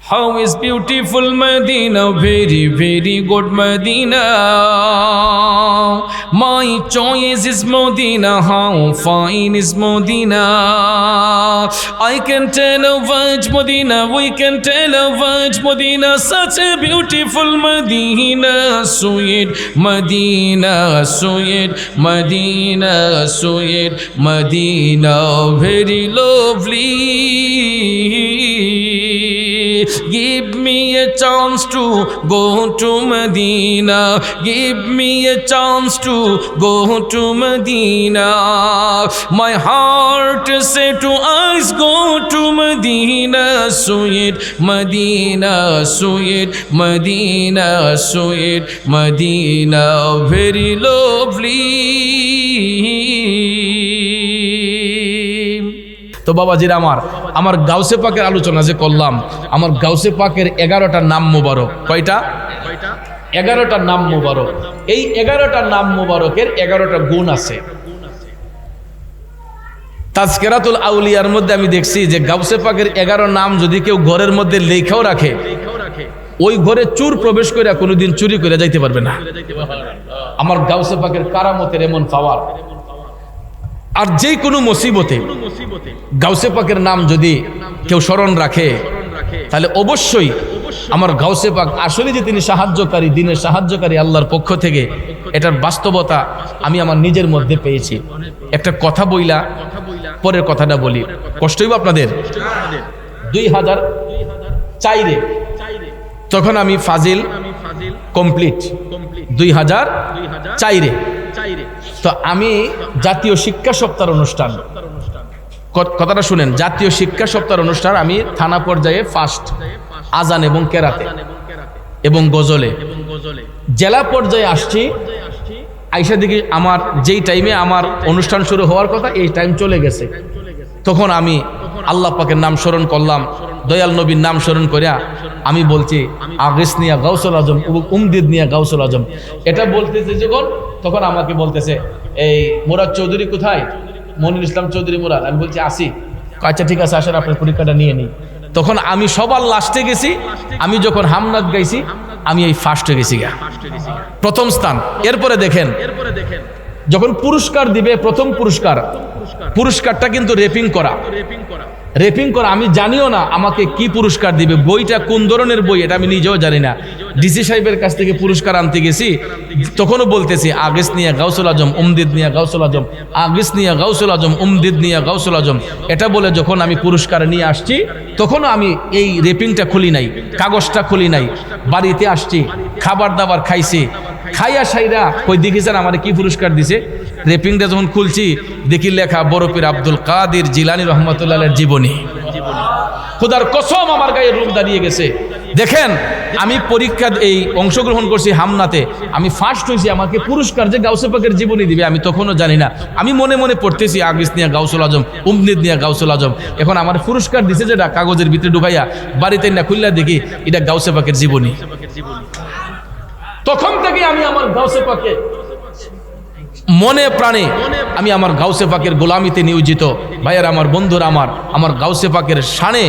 How is beautiful Medina, very, very good Medina. My choice is Medina, how fine is Medina. I can tell of which Medina, we can tell of which Medina, such a beautiful Medina, sweet Medina, sweet Medina, sweet Medina, very lovely. Give me a chance to go to Medina. Give me a chance to go to Medina. My heart say to eyes, go to Medina. Sweet Medina, sweet Medina, sweet Medina, very lovely. তো বাবাজিরা আমার গাউসে পাকের আলোচনা যে করলাম, আমার গাউসে পাকের 11টা নাম মোবারক। কয়টা? 11টা নাম মোবারক। এই 11টা নাম মোবারকের 11টা গুণ আছে। তাজকিরাতুল আউলিয়ার মধ্যে আমি দেখছি যে গাউসে পাকের 11 নাম যদি কেউ ঘরের মধ্যে লেখাও রাখে, ওই ঘরে চোর প্রবেশ করে কোনোদিন চুরি করে যাইতে পারবে না। আমার গাউসে পাকের কারামতের এমন পাওয়ার। আর যে কোনো মুসিবতে গাউসে পাকের নাম যদি কেউ স্মরণ রাখে, তাহলে অবশ্যই আমার গাউসে পাক আসলে যে তিনি সাহায্যকারী, দিনের সাহায্যকারী আল্লাহর পক্ষ থেকে, এটার বাস্তবতা আমি আমার নিজের মধ্যে পেয়েছি। একটা কথা বইলা পরের কথাটা বলি, কষ্ট হইব আপনাদের। 2004-এ তখন আমি ফাজিল কমপ্লিট, 2004-এ তো আমি জাতীয় শিক্ষা সপ্তাহের অনুষ্ঠান, কথাটা শুনেন, জাতীয় শিক্ষা সপ্তাহের অনুষ্ঠান আমি থানা পর্যায়ে ফার্স্ট আজান এবং কেরাতে এবং গজলে, জেলা পর্যায়ে আসছি। আইসা দেখি আমার যেই টাইমে আমার অনুষ্ঠান শুরু হওয়ার কথা, এই টাইম চলে গেছে। তখন আমি আল্লাহ পাকের নাম স্মরণ করলাম, দয়াল নবীর নাম স্মরণ করিয়া আমি বলছি আগিস নিয়া গাউসুল আজম, উমদিদ নিয়া গাউসুল আজম। এটা বলতেছে যখন, তখন আমাকে বলতেছে এই মুরাদ চৌধুরী কোথায়? মনির ইসলাম চৌধুরী মুরাদ। আমি বলছি আসি। আচ্ছা ঠিক আছে, আসেন আপনার পরীক্ষাটা নিয়ে নিই। তখন আমি সবার লাস্টে গেছি। আমি যখন হামনাদ গাইছি, আমি এই ফার্স্টে গেছি গা, প্রথম স্থান। এরপরে দেখেন, যখন পুরস্কার দিবে, প্রথম পুরস্কারটা কিন্তু রেপিং করা। আমি জানিও না আমাকে কি পুরস্কার দিবে, বইটা কোন ধরনের বই এটা আমি নিজেও জানি না। ডিসি সাহেবের কাছ থেকে পুরস্কার আনতে গেছি, তখনও বলতেছি আগিস নিয়া গাউসুল আজম, উমদিদ নিয়া গাউসুল আজম, আগিস নিয়া গাউসুল আজম, উমদিদ নিয়া গাউসুল আজম। এটা বলে যখন আমি পুরস্কার নিয়ে আসছি, তখনও আমি এই রেপিংটা খুলি নাই, কাগজটা খুলি নাই। বাড়িতে আসছি, খাবার দাবার খাইছি, খাইয়া সাইরা কই দেখেছেন আমার কি পুরস্কার দিছে। রেপিংটা যখন খুলছি, দেখি লেখা বরফির আব্দুল কাদের জিলানী রহমতুল্লাহের জীবনী। খোদার কসম আমার গায়ে রূপ দাঁড়িয়ে গেছে। দেখেন, আমি পরীক্ষা এই অংশগ্রহণ করছি হামনাতে, আমি ফার্স্ট হয়েছি। আমাকে পুরস্কার যে গাউসে পাকের জীবনী দিবে আমি তখনও জানি না। আমি মনে মনে পড়তেছি আগিস নিয়া গাউসুল আজম, উমদিদ নিয়া গাউসুল আজম। এখন আমার পুরস্কার দিছে যেটা কাগজের ভিতরে ঢুকাইয়া, বাড়িতে না খুললা দেখি এটা গাউসে পাকের জীবনী। তখন থেকে আমি আমার গাউসে পাকে মনে প্রাণে আমি আমার গাউসে পাকের গোলামিতে নিয়োজিত। ভাইয়ার, আমার বন্ধুরা, আমার গাউসে পাকের শানে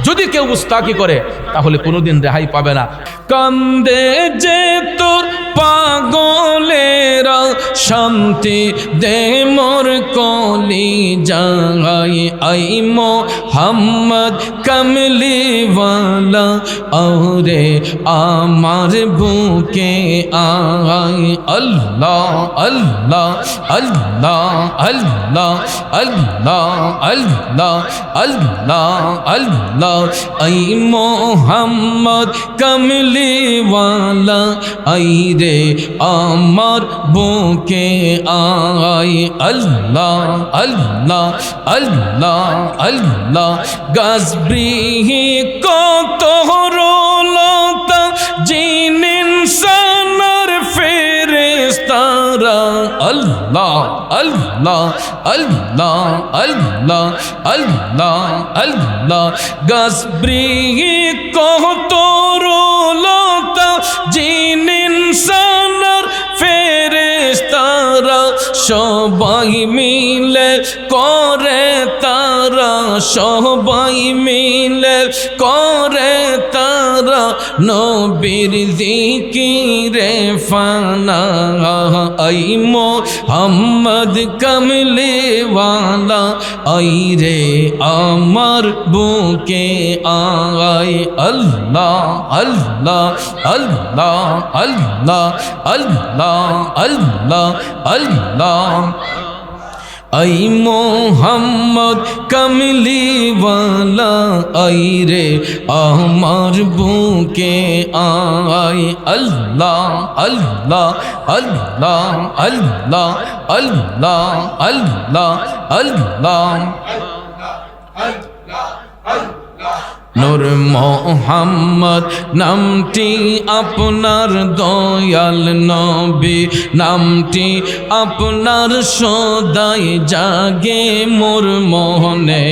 যদি কেউ গুস্তাকি করে, তাহলে কোনোদিন রেহাই পাবে না। কান্দে যে তোর পাগলেরা, শান্তি দে মোর কলি জাগাই, আই মোহাম্মদ কমলিওয়ালা, আরে আমার বুকে I. Allah Allah Allah Allah Allah Allah Allah Allah, I Mohammad কমলিওয়ালা, আই রে আমার বুকে আই। আল্লাহ আল্লাহ আল্লাহ আল্লাহ, গাছবৃহি কত রলতা, জিন ইনসানের ফেরেশতারা। আল্লাহ আল্লাহ আল্লাহ আল্লাহ আল্লাহ আল্লাহ, গাছবৃহি কত রলতা, জিন ইনসানের ফেরেশতারা, সবাই মিলে করে তারা, সবাই মিলে করে তারা। নবীর জিকিরে ফানা আই মোহাম্মদ কমলে ওয়ালা আই রে আমার বুকে আয় আল্লাহ আল্লাহ আল্লাহ আল্লাহ আল্লাহ আল্লাহ আল্লাহ আই মোহাম্মদ কমলি ওয়ালা আই রে আমার বুকে আয় আল্লাহ আল্লাহ আল্লাহ আল্লাহ আল্লাহ আল্লাহ আল্লাহ নূর মোহাম্মদ নামটি আপনার দয়াল নবী নামটি আপনার সদাই জাগে মোর মোহনে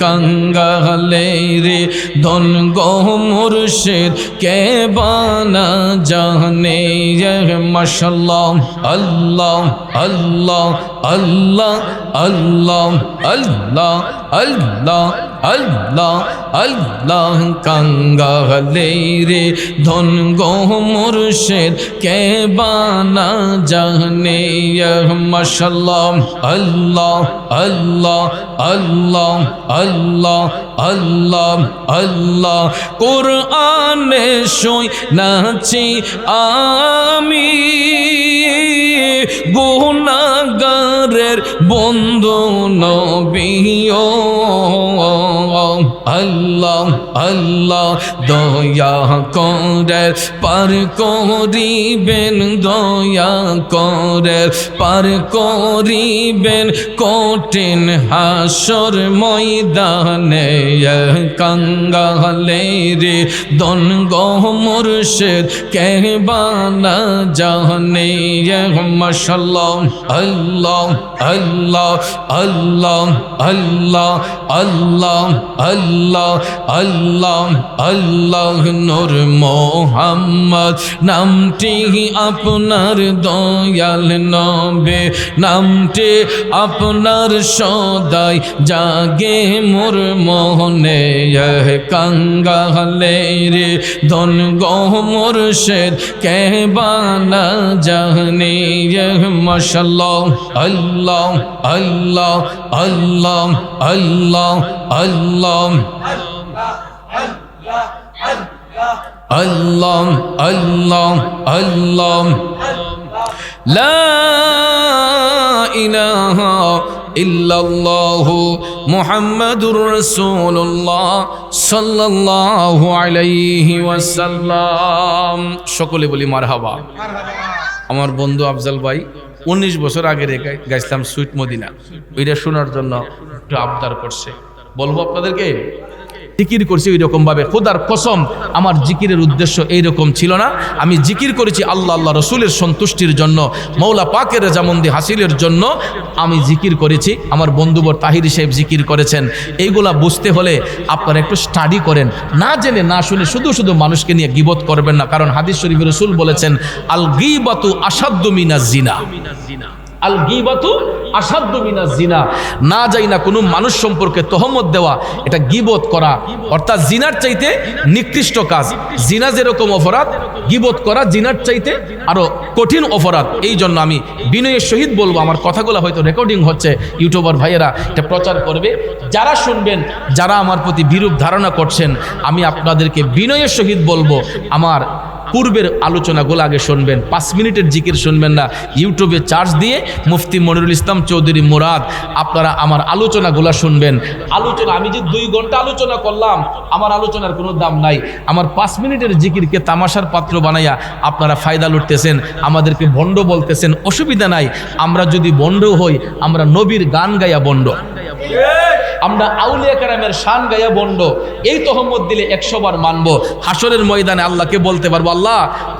কঙ্গালে রে ধন গো মুর্শিদ কে বানা জানে মাশাআল্লাহ আল্লাহ আল্লাহ আল্লাহ আল্লাহ আল্লাহ আল্লাহ আল্লাহ আল্লাহ কঙ্গালে রে ধন গো মুর্শিদ কে বানা জানে মাশাআল্লাহ আল্লাহ আল্লাহ আল্লাহ আল্লাহ আল্লাহ আল্লাহ কোরআনে শুই নাচি আমি গুনাহগারের বন্ধু নবী ও আল্লাহ আল্লাহ দয়া করে পার করিবেন দয়া করে পার করিবেন কঠিন হাসর ময়দানে কঙ্গালে রে দন গো মুর্শিদ কে বানা জানে মাশাআল্লাহ আল্লাহ আল্লাহ আল্লাহ আল্লাহ আল্লাহ আল্লাহ আল্লাহ আল্লাহ নূর মোহাম্মদ নামটি আপনার দয়াল নবী নামটি আপনার সদাই জাগে মোর মোহনে কঙ্গালে রে ধন গো মুর্শিদ কে বানা জানে মাশাআল্লাহ আল্লাহ আল্লাহ আল্লাহ আল্লাহ আল্লাহ আল্লাহ আল্লাহ আল্লাহ লা ইলাহা ইল্লাল্লাহু মুহাম্মাদুর রাসূলুল্লাহ সাল্লাল্লাহু আলাইহি ওয়াসাল্লাম। সকলে বলি মারহাবা। আমার বন্ধু আফজাল ভাই 19 বছর আগে গাইছিলাম সুইট মদিনা, ওইটা শোনার জন্য একটু আবদার করছে। বলবো আপনাদেরকে, জিকির করছি ওই রকম ভাবে। খোদার কসম আমার জিকিরের উদ্দেশ্য এইরকম ছিল না। আমি জিকির করেছি আল্লাহ আল্লাহ রসুলের সন্তুষ্টির জন্য, মৌলা পাকের রেজামন্দি হাসিলের জন্য আমি জিকির করেছি। আমার বন্ধুবর তাহির সাহেব জিকির করেছেন। এইগুলা বুঝতে হলে আপনারা একটু স্টাডি করেন। না জেনে না শুনে শুধু শুধু মানুষকে নিয়ে গীবত করবেন না, কারণ হাদিস শরীফে রসুল বলেছেন আল গীবাতু আসাদ্দু মিনাজ জিনা। আল গীবাতু আসাদ্দু মিনাজ জিনা। না যাই না কোনো মানুষ সম্পর্কে তহমত দেওয়া, এটা গীবত করা, অর্থাৎ জিনার চাইতে নিকৃষ্ট কাজ। জিনা যেরকম অপরাধ, গীবত করা জিনার চাইতে আরো কঠিন অপরাধ। এই জন্য আমি বিনয়ের সহিত বলবো, আমার কথাগুলো হয়তো রেকর্ডিং হচ্ছে, ইউটিউবার ভাইয়েরা এটা প্রচার করবে। যারা শুনবেন, যারা আমার প্রতি বিরূপ ধারণা করছেন, আমি আপনাদেরকে বিনয়ের সহিত বলবো, আমার পূর্বের আলোচনাগুলো আগে শুনবেন। 5 মিনিটের জিকির শুনবেন না। ইউটিউবে চার্জ দিয়ে মুফতি মনিরুল ইসলাম চৌধুরী মুরাদ আপনারা আমার আলোচনাগুলো শুনবেন। আলোচনা আমি যে 2 ঘন্টা আলোচনা করলাম, আমার আলোচনার কোনো দাম নাই। আমার 5 মিনিটের জিকিরকে তামাশার পাত্র বানাইয়া আপনারা ফায়দা লুটতেছেন, আমাদেরকে ভণ্ড বলতেছেন। অসুবিধা নাই, আমরা যদি ভণ্ড হই, আমরা নবীর গান গাইয়া ভণ্ড, আমরা আউলিয়া কেরামের শান গাইয়া বন্ড। এই তহমত দিলে 100 বার মানবো। হাসরের ময়দানে আল্লাহকে বলতে পারবো, আল্লাহ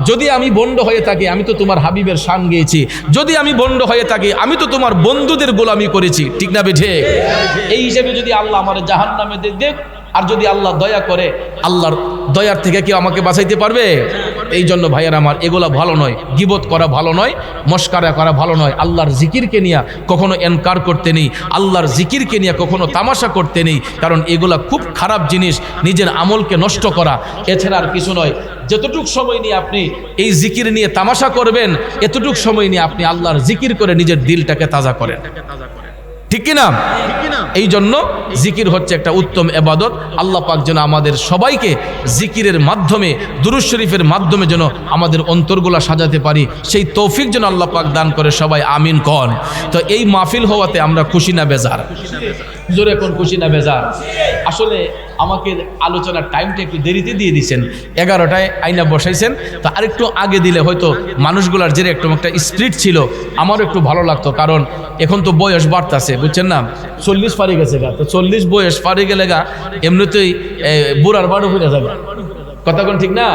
যদি আমি বন্ড হয়ে থাকি, আমি তো তোমার হাবিবের শান গেয়েছি। যদি আমি বন্ড হয়ে থাকি, আমি তো তোমার বন্ধুদের গোলামি করেছি। ঠিক না বেঠে? এই হিসেবে যদি আল্লাহ আমার জাহান্নামে দেখ, আর যদি আল্লাহ দয়া করে, আল্লাহর দয়ার থেকে কি আমাকে বাঁচাইতে পারবে? এই জন্য ভাইয়ারা আমার এগুলা ভালো নয়, গিবত করা ভালো নয়, মস্কারা করা ভালো নয়। আল্লাহর জিকিরকে নিয়ে কখনো এনকার করতে নেই, আল্লাহর জিকিরকে নিয়ে কখনো তামাশা করতে নেই, কারণ এগুলা খুব খারাপ জিনিস, নিজের আমলকে নষ্ট করা, এছাড়া আর কিছু নয়। যতটুক সময় নিয়ে আপনি এই জিকির নিয়ে তামাশা করবেন, এতটুক সময় নিয়ে আপনি আল্লাহর জিকির করে নিজের দিলটাকে তাজা করেন, ঠিক কিনা? এই জন্য জিকির হচ্ছে একটা উত্তম ইবাদত। আল্লাহ পাক যেন আমাদের সবাইকে জিকিরের মাধ্যমে, দুরূদ শরীফের মাধ্যমে যেন আমাদের অন্তরগুলা সাজাতে পারি, সেই তৌফিক যেন আল্লাহ পাক দান করে, সবাই আমিন কন। তো এই মাহফিল হওয়াতে আমরা খুশি না বেজার? জোরে কোন খুশি না বেজার? আসলে আমাকে আলোচনার টাইমটা একটু দেরিতে দিয়ে দিয়েছেন, 11টায় আইনা বসাইছেন, তো আরেকটু আগে দিলে হয়তো মানুষগুলার যে একটা স্পিরিট ছিল আমারও একটু ভালো লাগতো, কারণ এখন তো বয়স বাড়তেছে, বুঝছেন না, 40 পারি গেছে গা, তো 40 বয়স পারি গেলে গা এমনিতেই বুড়ার বাড়ো হয়ে যাবে, কথা কোন ঠিক না?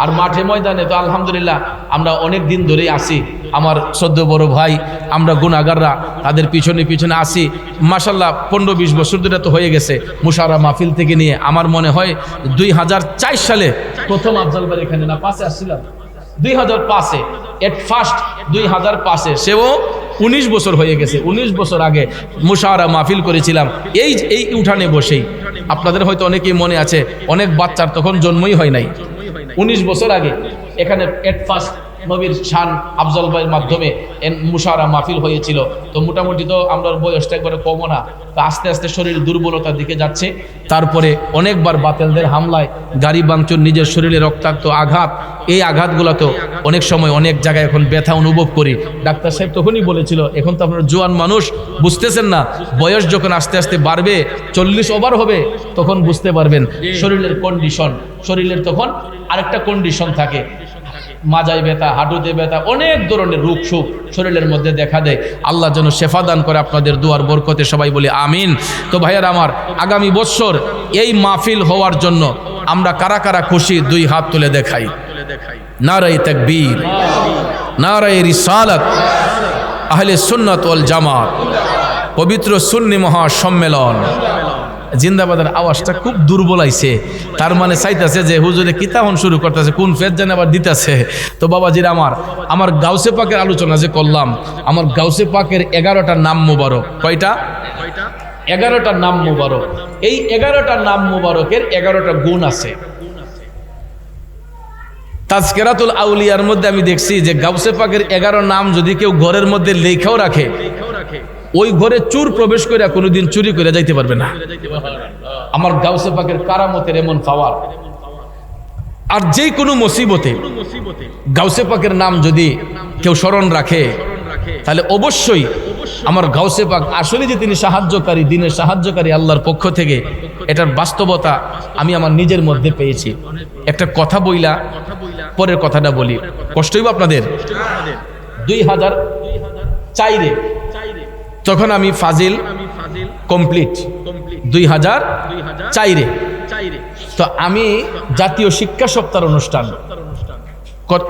আর মাঠে ময়দানে তো আলহামদুলিল্লাহ আমরা অনেক দিন ধরেই আসি, আমার সদ্য বড় ভাই, আমরা গুনাহগাররা তাদের পিছনে পিছনে আসি, মাশাল্লাহ 15-20 বছর ধরে তো হয়ে গেছে মুশারা মাহফিল থেকে নিয়ে। আমার মনে হয় 2004 সালে প্রথম আফজাল ভাই এখানে না 5-এ আসছিলাম, 2005-এ এট ফার্স্ট 2005-এ, সেও 19 বছর হয়ে গেছে, 19 বছর আগে মুশারা মাহফিল করেছিলাম এই উঠানে বসেই। আপনাদের হয়তো অনেকেই মনে আছে, অনেক বাচ্চার তখন জন্মই হয় নাই, 19 বছর আগে এখানে এট ফার্স্ট নবীর শান আফজল ভাইয়ের মাধ্যমে মুশারা মাহফিল হয়েছিল। তো মোটামুটি তো আমরা বয়সটা একবারে কমও না, তো আস্তে আস্তে শরীর দুর্বলতার দিকে যাচ্ছে। তারপরে অনেকবার বাতিলদের হামলায় গাড়ি ভাঙচুর, নিজের শরীরে রক্তাক্ত আঘাত, এই আঘাতগুলোতেও অনেক সময় অনেক জায়গায় এখন ব্যথা অনুভব করি। ডাক্তার সাহেব তখনই বলেছিল, এখন তো আপনারা জোয়ান মানুষ, বুঝতেছেন না, বয়স যখন আস্তে আস্তে বাড়বে, 40 ওভার হবে, তখন বুঝতে পারবেন শরীরের কন্ডিশন, শরীরের তখন আরেকটা কন্ডিশন থাকে, মাজায় ব্যথা, হাঁটুতে ব্যথা, অনেক ধরনের রোগ সুখ শরীরের মধ্যে দেখা দেয়। আল্লাহ যেন শেফা দান করে আপনাদের দুয়ার বরকতে, সবাই বলি আমিন। তো ভাইয়ার আমার, আগামী বছর এই মাহফিল হওয়ার জন্য আমরা কারা কারা খুশি, 2 হাত তুলে দেখাই। নারায়ে তাকবীর, নারায়ে রিসালাত, আহলে সুন্নাত ওয়াল জামাত, পবিত্র সুন্নি মহাসম্মেলন জিন্দাবাদের আওয়াজটা খুব দুর্বল আইছে, তার মানে চাইতেছে যে হুজুরে কিতাবন শুরু করতেছে, কোন ফেজ যেন আবার দিতেছে। তো বাবাজির আমার গাউসে পাকের আলোচনা যে করলাম, আমার গাউসে পাকের 11টা নাম মুবারক। কয়টা? 11টা নাম মুবারক। এই 11টা নাম মুবারকের 11টা গুণ আছে। তাজকিরাতুল আউলিয়ার মধ্যে আমি দেখছি যে গাউসে পাকের 11 নাম যদি কেউ ঘরের মধ্যে লেখাও রাখে, ওই ঘরে চোর প্রবেশ করে কোনোদিন চুরি করে যাইতে পারবে না। আমার গাউসে পাকের কারামতের এমন পাওয়ার। আর যে কোনো মুসিবতে গাউসে পাকের নাম যদি কেউ স্মরণ রাখে, তাহলে অবশ্যই আমার গাউসে পাক আসলে যে তিনি সাহায্যকারী, দিনের সাহায্যকারী আল্লাহর পক্ষ থেকে, এটার বাস্তবতা আমি আমার নিজের মধ্যে পেয়েছি। একটা কথা বইলা পরের কথাটা বলি, কষ্ট হইব আপনাদের। 2004-এ তখন আমি ফাজিল কমপ্লিট, 2004-এ তো আমি জাতীয় শিক্ষা সপ্তাহ অনুষ্ঠান,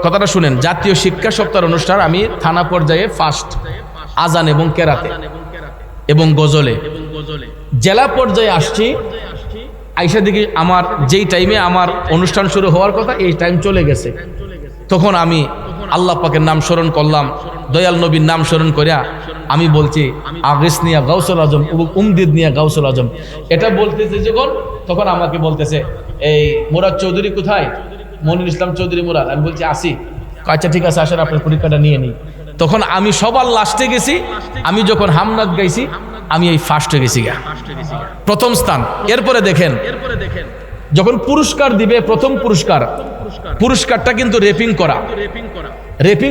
কথাটা শুনেন, জাতীয় শিক্ষা সপ্তাহ অনুষ্ঠান আমি থানা পর্যায়ে ফার্স্ট আজান এবং কেরাতে এবং গজলে, জেলা পর্যায়ে আসছি। আইসা দিকে আমার যেই টাইমে আমার অনুষ্ঠান শুরু হওয়ার কথা, এই টাইম চলে গেছে। তখন আমি আল্লাহ পাকের নাম স্মরণ করলাম, দয়াল নবীর নাম স্মরণ করিয়া আমি বলছি আগিস নিয়া গাউসুল আজম, উমদিদ নিয়া গাউসুল আজম, এটা বলতেছে যখন, তখন আমাকে বলতেছে এই মুরাদ চৌধুরী কোথায়, মনির ইসলাম চৌধুরী মুরাদ। আমি বলছি আসি। আচ্ছা ঠিক আছে, আসেন আপনার পরীক্ষাটা নিয়ে নিই। তখন আমি সবার লাস্টে গেছি। আমি যখন হামনাদ গাইছি, আমি এই ফার্স্টে গেছি গা, প্রথম স্থান। এরপরে দেখেন, যখন পুরস্কার দিবে, প্রথম পুরস্কারটা কিন্তু রেপিং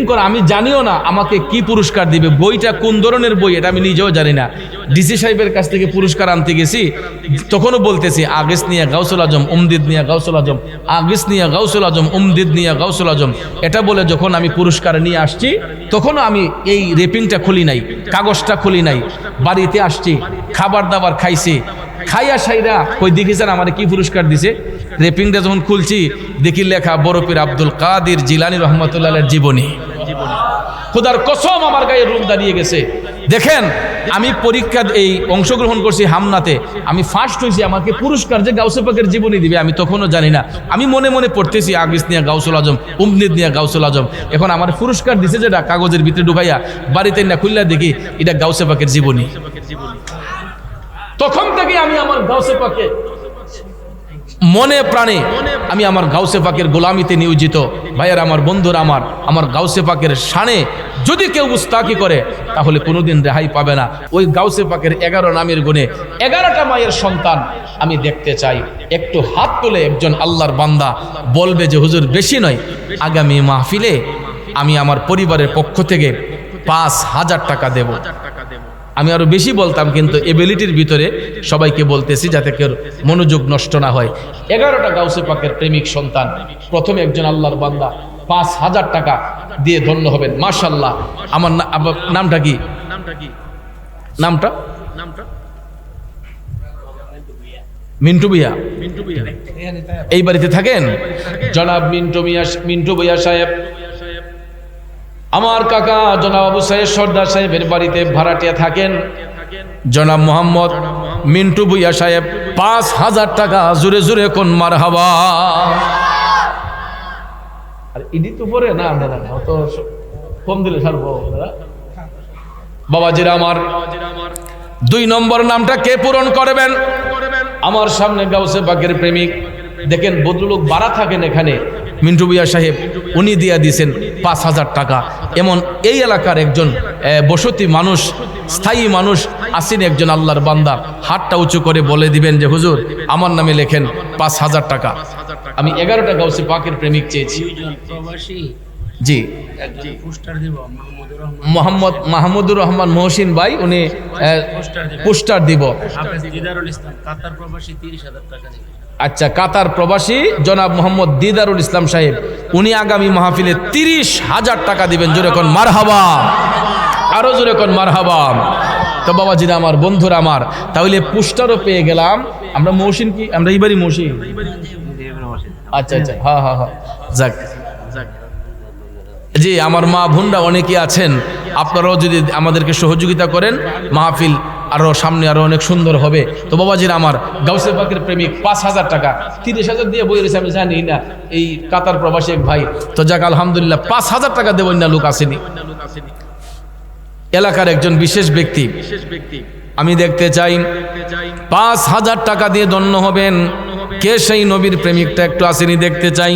করা। আমি জানিও না আমাকে কি পুরস্কার দিবে, বইটা কোন ধরনের বই এটা আমি নিজেও জানি না। ডিসি সাহেবের কাছ থেকে পুরস্কার আনতে গেছি, তখনও বলতেছি আগিস নিয়া গাউসুল আজম, উমদিদ নিয়া গাউসুল আজম, আগিস নিয়া গাউসুল আজম, উমদিদ নিয়া গাউসুল আজম। এটা বলে যখন আমি পুরস্কার নিয়ে আসছি, তখনও আমি এই রেপিংটা খুলি নাই, কাগজটা খুলি নাই। বাড়িতে আসছি, খাবার দাবার খাইছি, খাইয়া সাইরা কই দেখেছেন আমার কি পুরস্কার দিছে। রেপিংটা যখন খুলছি, দেখি লেখা বড় পীর আব্দুল কাদের জিলানী রহমতুল্লাহের জীবনী। খোদার কসম আমার গায়ে রূপ দাঁড়িয়ে গেছে। দেখেন আমি পরীক্ষা এই অংশগ্রহণ করছি হামনাতে, আমি ফার্স্ট হয়েছি, আমাকে পুরস্কার যে গাউসে পাকের জীবনী দিবে আমি তখনও জানি না। আমি মনে মনে পড়তেছি আগিস নিয়া গাউসুল আজম, উমনিদ নিয়া গাউসুল আজম। এখন আমার পুরস্কার দিছে যেটা কাগজের ভিতরে ঢুকাইয়া বাড়িতে না খুললা দেখি এটা গাউসে পাকের জীবনী। তখন থেকে আমি আমার গাউসে পাকে মনে প্রাণে আমি আমার গাউসে পাকের গোলামিতে নিয়োজিত। ভাইয়ার আমার বন্ধুরা আমার গাউসে পাকের শানে যদি কেউ মুস্তাকি করে তাহলে কোনোদিন রেহাই পাবে না। ওই গাউসে পাকের 11 নামের গুণে 11টা মায়ের সন্তান আমি দেখতে চাই। একটু হাত তুলে একজন আল্লাহর বান্দা বলবে যে হুজুর বেশি নয়, আগামী মাহফিলে আমি আমার পরিবারের পক্ষ থেকে 5,000 টাকা দেব। আমি আরো বেশি বলতাম কিন্তু এবিলিটির ভিতরে সবাইকে বলতেছি যাতে কেউ মনোযোগ নষ্ট না হয়। 11টা গাউসে পাকের প্রেমিক সন্তান প্রথমে একজন আল্লাহর বান্দা 5,000 টাকা দিয়ে ধন্য হবেন। মাশাআল্লাহ। আমার নামটা কি? নামটা মিন্টু ভুইয়া। এই বাড়িতে থাকেন? জনাব মিন্টু ভুইয়া সাহেব আমার কাকা জনাব আবু সাহেব সর্দার সাহেবের বাড়িতে ভাড়াটিয়া থাকেন। জনাব মোহাম্মদ মিন্টু ভুইয়া সাহেব 5,000 টাকা জোরে জোরে কোন মারহাবা। আর ইডি তো পরে না আপনারা তো কম দিলে ছাড়বো বাবাজিরা আমার। 2 নম্বর নামটা কে পূরণ করবেন? আমার সামনে গাউসে পাকের প্রেমিক দেখেন ভদ্রলোক ভাড়া থাকেন এখানে, মিন্টু ভুইয়া সাহেব উনি দিয়া দিয়েছেন 5,000 টাকা। এমন এই এলাকার একজন বসতি মানুষ, স্থায়ী মানুষ আসেন, একজন আল্লাহর বান্দা হাতটা উঁচু করে বলে দিবেন যে হুজুর আমার নামে লেখেন 5,000 টাকা। আমি 11টা গাউসে পাকের প্রেমিক চেয়েছি। জি, মোহাম্মদ মাহমুদুর রহমান মহসিন ভাই উনি পোস্টার দিব। আচ্ছা, কাতার প্রবাসী জনাব মোহাম্মদ দিদারুল ইসলাম সাহেব উনি আগামী মাহফিলে 30,000 টাকা দিবেন। জোরে কোন মারহাবা, আরো জোরে কোন মারহাবা। তো বাবাজিরা আমার, বন্ধুরা আমার, তাহলে পোস্টারও পেয়ে গেলাম। আমরা মহসিন কি আমরা এইবারই মহসিন? আচ্ছা আচ্ছা, হ্যাঁ হ্যাঁ হ্যাঁ, যাক জি। আমার মা বোনরা অনেকে আছেন, আপনারাও যদি আমাদেরকে সহযোগিতা করেন মাহফিল আরো সামনে আরো অনেক সুন্দর হবে। তো বাবাজিরা আমার, গাউসে পাকের প্রেমিক 5,000 টাকা 30,000 দিয়ে বই রয়েছে আমি জানি না, এই কাতার প্রবাসী এক ভাই। তো যাক আলহামদুলিল্লাহ, 5,000 টাকা দেবেন না লোক আসেনি। এলাকার একজন বিশেষ ব্যক্তি আমি দেখতে চাই 5,000 টাকা দিয়ে ধন্য হবেন। কে সেই নবীর প্রেমিকটা একটু আসেনি দেখতে চাই।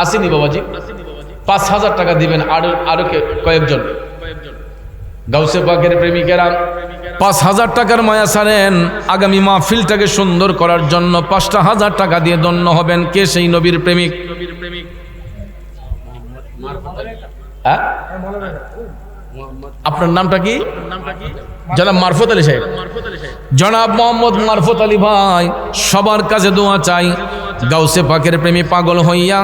আসেনি বাবাজি? 5,000 টাকা দিবেন। আরো কয়েকজন গাউসে পাকের প্রেমিকেরা 5,000 টাকার মায়া ছাড়েন আগামী মাহফিলটাকে সুন্দর করার জন্য। 5,000 টাকা দিয়ে ধন্য হবেন। কে সেই নবীর প্রেমিক? হ্যাঁ, আপনার নামটা কি? জনাব মারফত আলী সাহেব। জনাব মোহাম্মদ মারফত আলী ভাই সবার কাছে দোয়া চাই। গাউসে পাকের প্রেমী পাগল হইয়া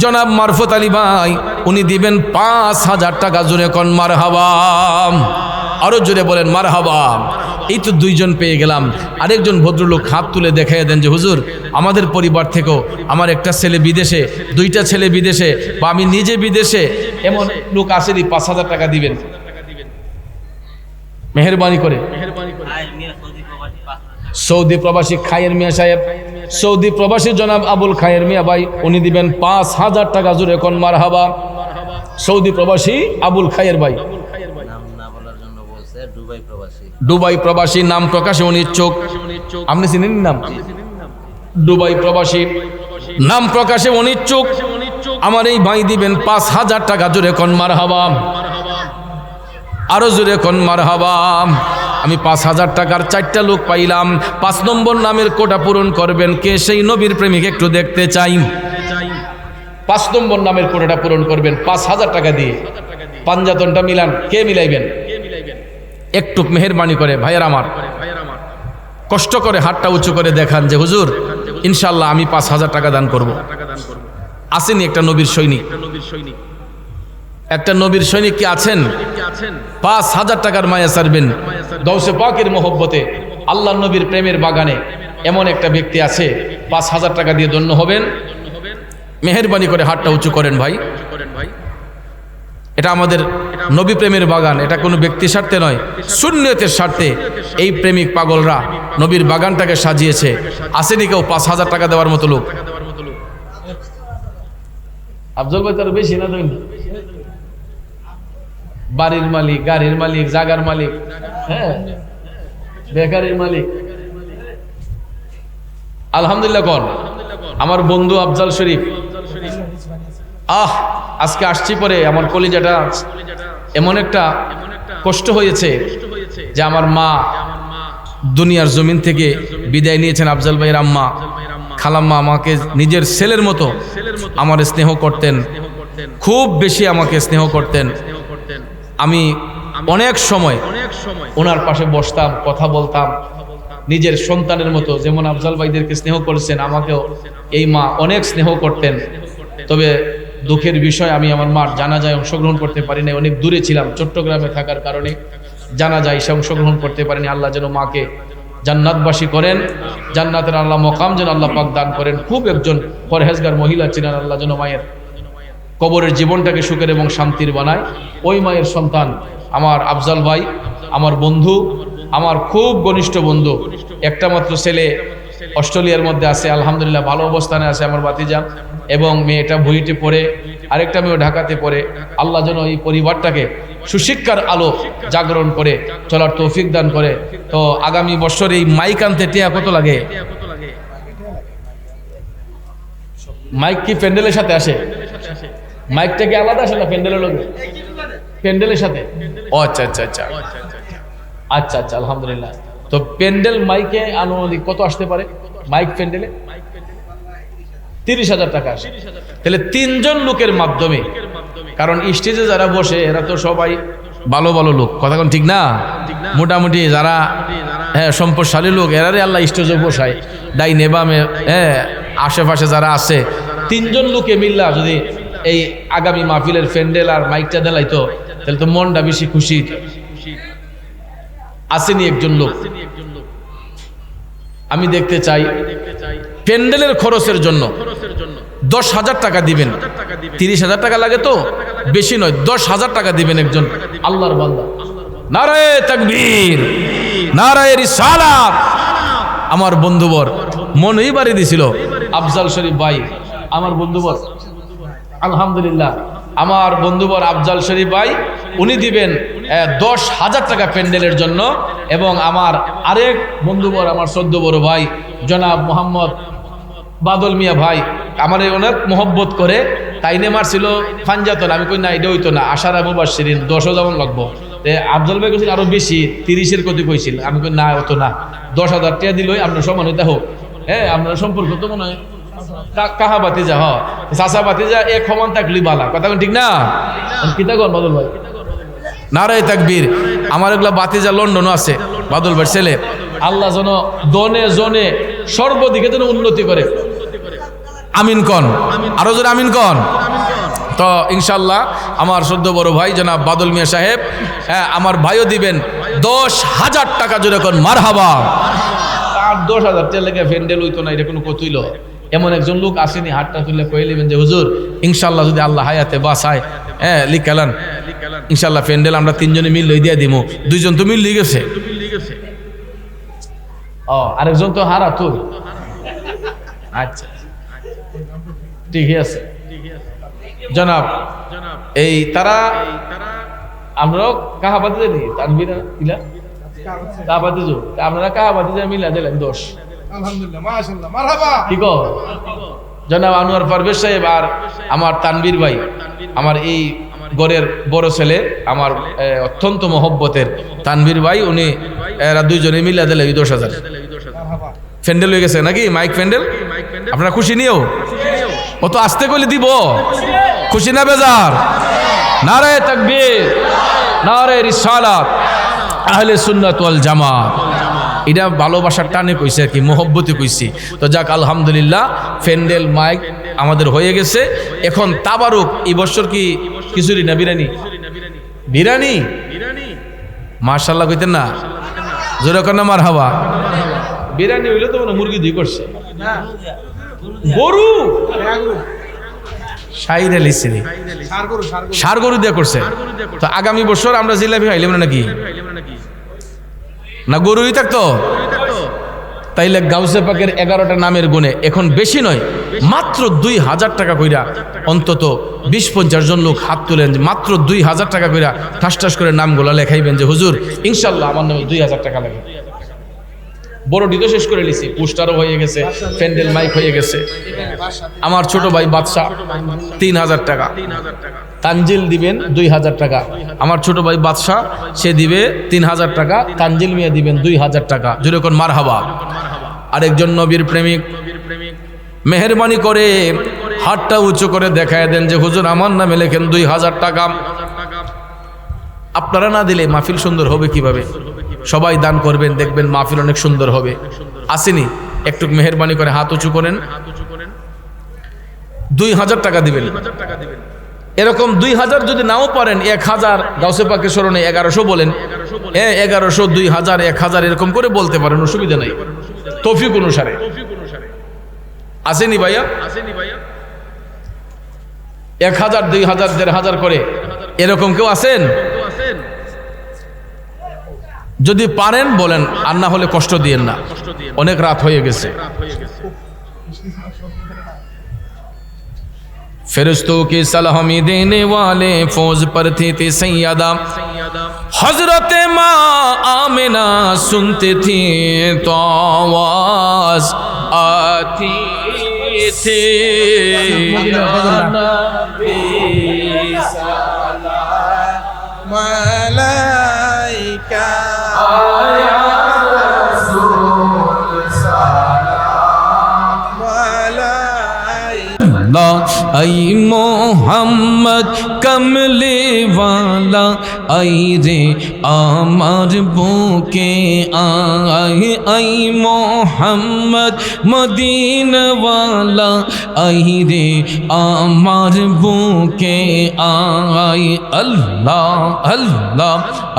জনাব মারফত আলী ভাই উনি দিবেন 5,000 টাকা। জোরে কোন মারহাবা, আরো জোরে বলেন মারহাবা। এই তো 2 জন পেয়ে গেলাম। আরেকজন ভদ্রলোক হাত তুলে দেখাইয়া দেন যে হুজুর আমাদের পরিবার থেকেও আমার একটা ছেলে বিদেশে, 2টা ছেলে বিদেশে, বা আমি নিজে বিদেশে, এমন লোক আসেনি 5,000 টাকা দিবেন মেহেরবানি করে। সৌদি প্রবাসী খায়ের মিয়া সাহেব, সৌদি প্রবাসী জনাব আবুল খায়ের মিয়া ভাই উনি দিবেন 5,000 টাকা। জোরে কোন মারহাবা। সৌদি প্রবাসী আবুল খায়ের ভাই, দুবাই প্রবাসী, নাম প্রকাশে উনি ইচ্ছুক। আপনি চিনেন নাম? দুবাই প্রবাসী, নাম প্রকাশে উনি ইচ্ছুক। আমার এই ভাই দিবেন 5,000 টাকা। জোরে কোন মারহাবা, আরো জোরে কোন মারহাবা। আমি 5,000 টাকার 4টা লোক পাইলাম। 5 নম্বর নামের কোটা পূরণ করবেন। কে সেই নবীর প্রেমিক একটু দেখতে চাই। 5 নম্বর নামের কোটাটা পূরণ করবেন 5,000 টাকা দিয়ে। পাঞ্জাতনটা মিলান, কে মিলাইবেন? একটু মেহেরবানি করে ভাইয়ের আমার কষ্ট করে হাতটা উঁচু করে দেখান যে হুজুর ইনশাল্লাহ আমি 5,000 টাকা দান করব। আসেনি একটা নবীর সৈনিক? একটা নবীর সৈনিক কি আছেন? 5,000 টাকার মায়া ছাড়বেন গাউসে পাকের মহব্বতে, আল্লাহ নবীর প্রেমের বাগানে। এমন একটা ব্যক্তি আছে 5,000 টাকা দিয়ে ধন্য হবেন। মেহেরবানি করে হাতটা উঁচু করেন ভাই। এটা আমাদের নবী প্রেমের বাগান, এটা কোনো ব্যক্তি স্বার্থে নয়, সুন্নিয়তের স্বার্থে এই প্রেমিক পাগলরা নবীর বাগানটাকে সাজিয়েছে। আসেনি কেউ 5,000 টাকা দেওয়ার মতো লোক? আফজল ভাই তার বেশি না? তো বাড়ির মালিক, গাড়ির মালিক, জাগার মালিক, হ্যাঁ, বেকারির মালিক। আলহামদুলিল্লাহ কোন আমার বন্ধু আফজাল শরীফ, আজকে আসছি পরে আমার কলিজাটা এমন একটা কষ্ট হয়েছে যে আমার মা দুনিয়ার জমিন থেকে বিদায় নিয়েছেন। আফজাল ভাইয়ের আম্মা, খালাম্মা আমাকে নিজের ছেলের মতো আমার স্নেহ করতেন, খুব বেশি আমাকে স্নেহ করতেন। আমি অনেক সময় ওনার পাশে বসতাম, কথা বলতাম নিজের সন্তানের মতো। যেমন আফজাল ভাইদেরকে স্নেহ করেছেন, আমাকেও এই মা অনেক স্নেহ করতেন। তবে দুঃখের বিষয়, আমি আমার মার জানাজায় অংশগ্রহণ করতে পারি না, অনেক দূরে ছিলাম চট্টগ্রামে থাকার কারণে জানাজায় এসে অংশগ্রহণ করতে পারিনি। আল্লাহ যেন মাকে জান্নাতবাসী করেন, জান্নাতের আল্লাহ মকাম যেন আল্লাহ পাক দান করেন। খুব একজন পরহেজগার মহিলা ছিলেন, আল্লাহ যেন মায়ের কবরের জীবনটাকে সুখের এবং শান্তির বানায়। ওই মায়ের সন্তান আমার আফজাল ভাই, আমার বন্ধু, আমার খুব ঘনিষ্ঠ বন্ধু। একটা মাত্র ছেলে অস্ট্রেলিয়ার মধ্যে আছে, আলহামদুলিল্লাহ ভালো অবস্থানে আছে আমার ভাতিজা, এবং মেয়েটা বুয়েটে পড়ে, আরেকটা মেয়ে ঢাকাতে পড়ে। আল্লাহ যেন এই পরিবারটাকে সুশিক্ষার আলো জাগরণ করে চলার তৌফিক দান করে। তো আগামী বছর এই মাইক আনতে টিয়া কত লাগে? মাইক কি প্যান্ডেলের সাথে আসে? মাইকটা কি আলাদা আসে না প্যান্ডেলের লোক? প্যান্ডেলের সাথে। ও আচ্ছা আচ্ছা আচ্ছা আচ্ছা আচ্ছা, আলহামদুলিল্লাহ। তো প্যান্ডেল মাইকে আনুমানিক কত আসতে পারে? মাইক প্যান্ডেলে 30,000 টাকা আসে। তাহলে 3 জন লোকের মাধ্যমে, কারণ স্টেজে যারা বসে এরা তো সবাই ভালো ভালো লোক, কথা কোন ঠিক না? মোটামুটি যারা হ্যাঁ সম্পদশালী লোক, এরারে আল্লাহ স্টেজে বসায়। ডাইনে বামে হ্যাঁ আশেপাশে যারা আছে, 3 জন লোকে মিল্লা যদি এই আগামী মাহফিলের প্যান্ডেল আর মাইকটা দেলাইতো, তাহলে তো মনটা বেশি খুশি। আসেনি একজন লোক। আমি দেখতে চাই প্যান্ডেলের খরচের জন্য 10,000 টাকা দিবেন। 30,000 টাকা লাগে তো, বেশি নয়, 10,000 টাকা দিবেন একজন আল্লাহর বান্দা। নারায়ে তাকবীর, নারায়ে রিসালাত। আমার বন্ধুবর মনই বাড়ি দিছিল আফজাল শরীফ ভাই, আমার বন্ধুবর, আলহামদুলিল্লাহ আমার বন্ধুবর আফজাল শরীফ ভাই, উনি দিবেন 10,000 টাকা প্যান্ডেলের জন্য। এবং আমার আরেক বন্ধুবর, আমার 14 বড় ভাই জনাব মোহাম্মদ বাদল মিয়া ভাই, আমার অনেক মহব্বত করে, তাইনে মারছিল ফানজাতন। আমি কই না, এটা হইতো না, আশারা মুবাশশিরিন 10 যেমন লাগবো। আফজাল ভাই কইছিল আরো বেশি, 30-এর কত কইছিল। আমি কই না, অত না, 10,000 টাকা দিলই আপনার সমান হইতে হোক। হ্যাঁ, আপনার সম্পর্ক তো মনে হয় কাহা বাতিজা, হ চাচা বাতিজা এক সমান থাকলি বালা, কথা ঠিক না? কিতা কর বাদল ভাই? নারায়ে তাকবীর। আমার এগুলা বাতিজা লন্ডনও আছে, বাদল ভাই ছেলে। আল্লাহ যেন দনে জনে সর্বদিকে যেন উন্নতি করে। আমিন কন, আরো জোরে আমিন কন। তো ইনশাল্লাহ আমার 14 বড় ভাই জনাব বাদল মিয়া সাহেব, হ্যাঁ আমার ভাইও দিবেন 10,000 টাকা, জোরে কন মারহাবা। তার 10,000 টাকা লেগে প্যান্ডেল হইতো না, এটা কোনো কতইল। এমন একজন লোক আসেনি, হাতটা তুলে কয়ে নেবেন যে হুজুর ইনশাল্লাহ যদি আল্লাহ হায়াতে বাসায়, হ্যাঁ লিখালান ইনশাল্লাহ প্যান্ডেল আমরা 3 জনে মিল লই দিয়ে দিব। 2 জন তো মিল লিয়ে গেছে, আরেকজন তো হারা তো। আচ্ছা ঠিক আছে জনাব। এই তারা আমরাও কাহাবাতি জানি, তানবিরা ইলা কাহাবাতি যো, আপনারা কাহাবাতি যা মিলা দিলেন 10। আলহামদুলিল্লাহ, মাশাআল্লাহ, মারহাবা। ঠিক জনাব আনোয়ার পারভেজ সাহেব আর আমার তানবীর ভাই, আমার এই গড়ের বড় ছেলে, আমার অত্যন্ত মহব্বতের তানবীর ভাই, উনি এরা 2 জনে মিলা দিলে 10,000 প্যান্ডেল হয়ে গেছে নাকি? মাইক প্যান্ডেল। আপনারা খুশি নিও? ও তো আসতে কইলে দিব, খুশি না বেজার? নারায়ে তাকবীর, নারায়ে রিসালাত, আহলে সুন্নাত ওয়াল জামাত। এটা ভালোবাসার টানে কইছে আর কি, মহব্বতে কইছি। তো যাক আলহামদুলিল্লাহ, প্যান্ডেল মাইক আমাদের হয়ে গেছে। এখন তাবারুক এই বছর কি খিচুড়ি না বিরিয়ানি? বিরিয়ানি, মাশাআল্লাহ কইতেন না? জোরে কর না মারহাবা। বিরিয়ানি হইলে তো মুরগি 2 করছে, গরু সাইরে লিসিনি সার গরু সার গরু সার গরু দিয়ে করছে। তো আগামী বছর আমরা জিলাপি খাইলাম না নাকি? না গরুই থাকতো? তাইলে গাউসে পাকের 11টা নামের গুণে এখন বেশি নয়, মাত্র 2000 টাকা কইরা অন্তত 20-50 জন লোক হাত তুলেন, মাত্র 2000 টাকা কইরা ঠাস ঠাস করে নামগুলো লেখাইবেন যে হুজুর ইনশাল্লাহ আমার নামে 2000 টাকা লাগে। বড় ডিটো শেষ করে লিছি, পোস্টারও হয়ে গেছে, প্যান্ডেল মাইক হয়ে গেছে। আমার ছোট ভাই বাদশা 3000 টাকা, তানজিল দিবেন 2000 টাকা। আমার ছোট ভাই বাদশা সে দিবে 3000 টাকা, তানজিল মিয়া দিবেন 2000 টাকা। যেরকম মারহাবা। আরেকজন নবীর প্রেমিক মেহেরবানি করে হাতটা উঁচু করে দেখায় দেন যে হুজুর আমার নামে লেখেন 2000 টাকা। আপনারা না দিলে মাহফিল সুন্দর হবে কিভাবে? সবাই দান করবেন, দেখবেন মাহফিল অনেক সুন্দর হবে। আসেনি? একটু মেহেরবানি করে হাত উঁচু করেন, 2000 টাকা দিবেন। এরকম 2000 যদি নাও পারেন, 1000 গাউসে পাকের স্মরণে 1100 বলেন, 1100, 2000, 1000 এরকম করে বলতে পারেন, অসুবিধা নাই, তৌফিক অনুসারে। আসেনি ভাইয়া? 1000, 2000, 1500 করে এরকম কেউ আছেন? যদি পারেন বলেন, আর না হলে কষ্ট দিয়েন না, অনেক রাত হয়ে গেছে। ফেরেশতों की सलामी देने वाले फौज पर थे सैयदा हजरत माँ आमिना सुनते थे तो आवाज आती थे মালাইকা आई मोहम्मद कमले वाला आई रे आमार बुके आए आई मोहम्मद मदीना वाला आई रे आमार बुके आए अल्लाह अल्लाह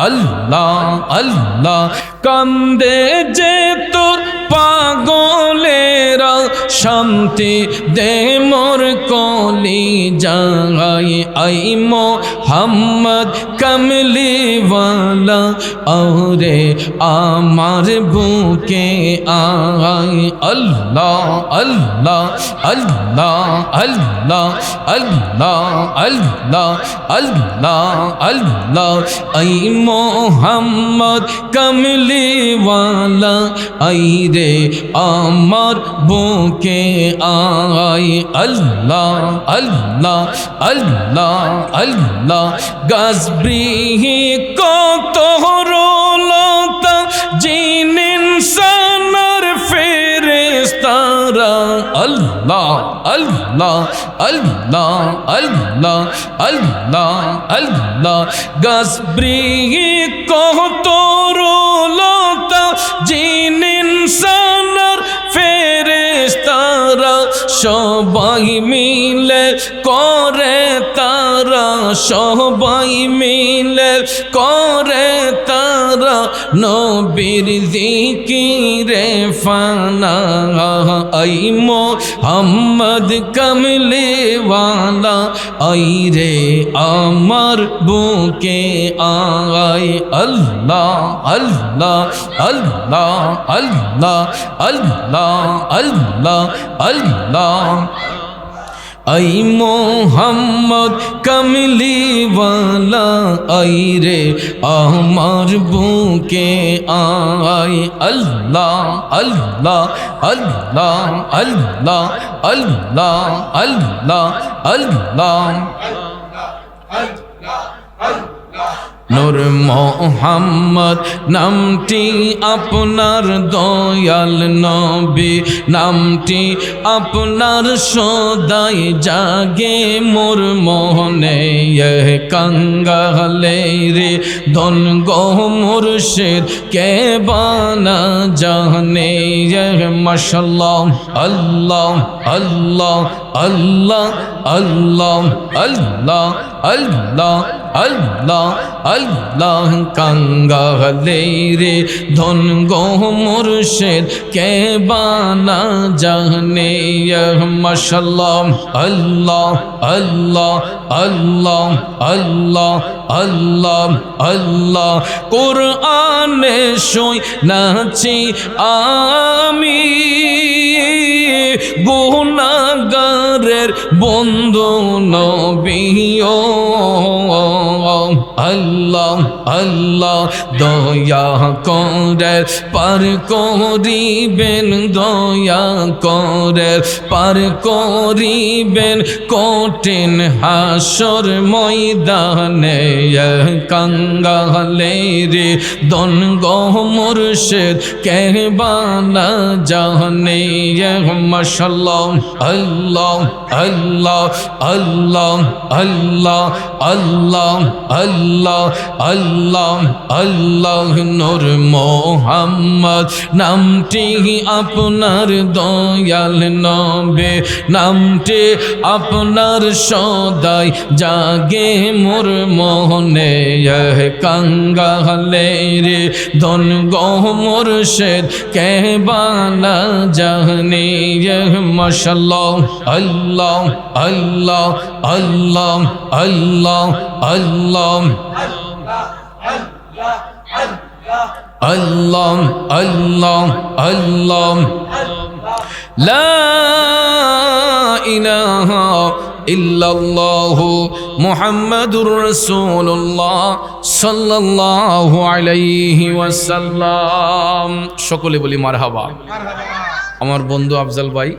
अल्लाह अल्लाह कांदे जे तोर पागलेरा शांति दे मोर कोली जाए आई मोहम्मद कमली वाला औरे आमार बुके आए अल्लाह अल्लाह अल्लाह अल्लाह अल्लाह अल्लाह अल्लाह अल्लाह आई मोहम्मद कमली वाला आई रे आमार बुके आए अल्लाह अल्लाह अल्लाह अल्लाह गजबरी को तोहरोलता जिन इंसानर फेरेस्तारा अल्लाह अल्लाह अल्लाह अल्लाह अल्लाह अल्लाह गजबरी को तोहरोलता जिन इंसानर फेरेस्तारा সবাই মিলে করে তারা সবাই মিলে করে তারা নবীর জিকিরে ফানা আই মোহাম্মদ কমলে ওয়ালা আই রে আমার বুকে আয় আল্লাহ আল্লাহ আল্লাহ আল্লাহ আল্লাহ আল্লাহ আল্লাহ आई मोहम्मद कमली वाला आई रे आमार बुके आए अल्लाह अल्लाह अल्लाह अल्लाह अल्लाह अल्लाह अल्लाह नूर मोहम्मद नामटी आपनार दयाल नबी नामटी आपनार सदाई जागे मोर मोहने ये कंगाले रे धन गो मुर्शिद के बाना जाने ये माशाल्लाह अल्लाह अल्लाह अल्लाह अल्लाह अल्लाह अल्लाह আল্লাহ আল্লাহ কাঙ্গালে রে ধন গো মুর্শিদ কে বানা জানে মাশাআল্লাহ আল্লাহ আল্লাহ আল্লাহ আল্লাহ আল্লাহ আল্লাহ কোরআনে শুই নাচি আমি গুনাহগারের বন্ধু নবী আল্লাহ আল্লাহ দয়া করে পার করিবেন দয়া করে পার করিবেন কঠিন হাসর ময়দানে কাঙ্গালে রে দন গো মুর্শিদ কে বানা জানে মাশাআল্লাহ আল্লাহ আল্লাহ আল্লাহ আল্লাহ আল্লাহ আল্লাহ আল্লাহ আল্লাহ নূর মোহাম্মদ নামটি আপনার দয়াল নবী নামটি আপনার সদাই জাগে মোর মোহনে কাঙ্গালে রে ধন গো মুর্শিদ কে বানা জানে মাশাআল্লাহ আল্লাহ আল্লাহ আল্লাহ আল্লাহ আল্লাহ আল্লাহ আল্লাহ আল্লাহ লা ইলাহা ইল্লাল্লাহু মুহাম্মাদুর রাসূলুল্লাহ সাল্লাল্লাহু আলাইহি ওয়াসাল্লাম সকলে বলি মারহাবা। আমার বন্ধু আফজাল ভাই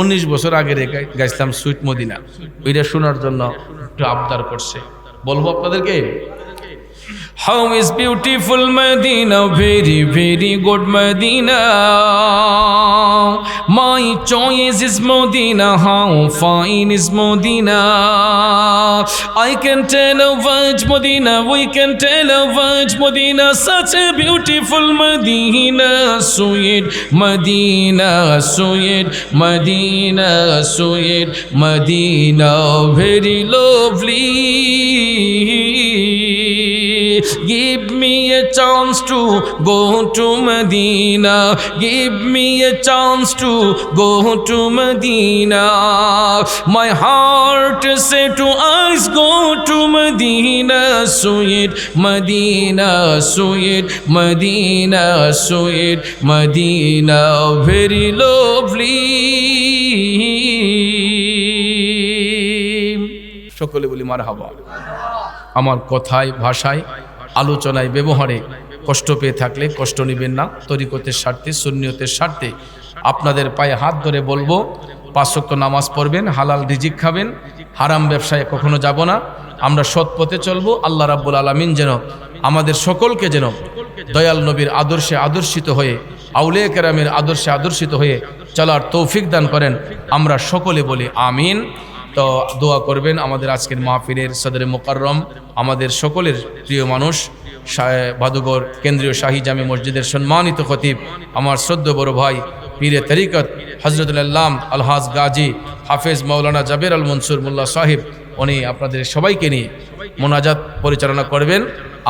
19 বছর আগে গাইছিলাম সুইট মদিনা, ওইটা শোনার জন্য একটু আবদার করছে, বলবো আপনাদেরকে। How is beautiful Medina, very very good Medina. My choice is Medina, how fine is Medina. I can tell of which Medina, we can tell of which Medina. Such a beautiful Medina, sweet Medina, sweet Medina, sweet Medina, very lovely. Give me a chance to go to Medina. Give me a chance to go to Medina. My heart said to eyes, go to Medina. Sweet Medina, sweet Medina, sweet Medina, very lovely. সকলে বলি মারহাবা। আমার কথায় ভাষায় আলোচনায় ব্যবহারে কষ্ট পেয়ে থাকলে কষ্ট নেবেন না। তরিকতের স্বার্থে সুন্নিয়তের স্বার্থে আপনাদের পায়ে হাত ধরে বলবো, 5 ওয়াক্ত নামাজ পড়বেন, হালাল রিজিক খাবেন, হারাম ব্যবসায় কখনো যাব না, আমরা সৎ পথে চলবো। আল্লাহ রাব্বুল আলামিন যেন আমাদের সকলকে যেন দয়াল নবীর আদর্শে আদর্শিত হয়ে, আউলিয়া কেরামের আদর্শে আদর্শিত হয়ে চলার তৌফিক দান করেন। আমরা সকলে বলি আমিন। তো দোয়া করবেন আমাদের আজকের মাহফিলের সদরে মুকাররম, আমাদের সকলের প্রিয় মানুষ, ভাদুগর কেন্দ্রীয় শাহী জামে মসজিদের সম্মানিত খতিব, আমার শ্রদ্ধেয় বড় ভাই পীরে তরিকত হজরতুল আল্লাম আলহাজ গাজী হাফেজ মাওলানা জাবের আল মনসুর মোল্লা সাহেব, উনি আপনাদের সবাইকে নিয়ে মোনাজাত পরিচালনা করবেন।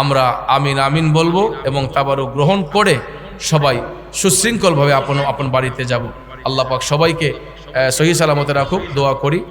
আমরা আমিন আমিন বলবো এবং তাবারুক গ্রহণ করে সবাই সুশৃঙ্খলভাবে আপন বাড়িতে যাব। আল্লাহ পাক সবাইকে সহি সালামতে রাখুক, দোয়া করি।